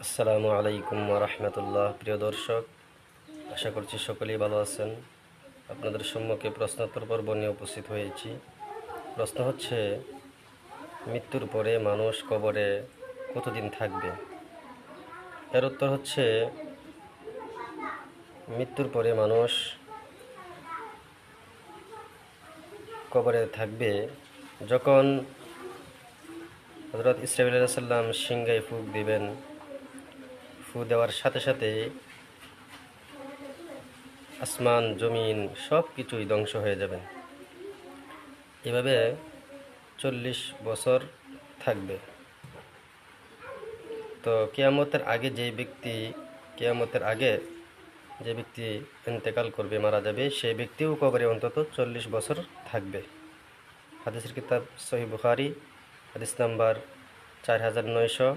আসসালামু আলাইকুম রাহমাতুল্লাহ। প্রিয় দর্শক, আশা করছি সকলেই ভালো আছেন। আপনাদের সম্মুখে প্রশ্নোত্তর পর্ব নিয়ে উপস্থিত হয়েছি। প্রশ্ন হচ্ছে, মৃত্যুর পরে মানুষ কবরে কতদিন থাকবে? এর উত্তর হচ্ছে, মৃত্যুর পরে মানুষ কবরে থাকবে যখন হযরত ইসরাঈল আলাইহিস সালাম সিংহায় ফুঁক দিবেন। ফু দেওয়ার সাথে সাথে আসমান জমিন সব কিছুই ধ্বংস হয়ে যাবে। এভাবে 40 বছর থাকবে। তো কিয়ামতের আগে যে ব্যক্তি ইন্তেকাল করবে, মারা যাবে, সেই ব্যক্তিও কবরে অন্তত 40 বছর থাকবে। হাদিসের কিতাব সহিহ বুখারী, হাদিস নাম্বার 4900।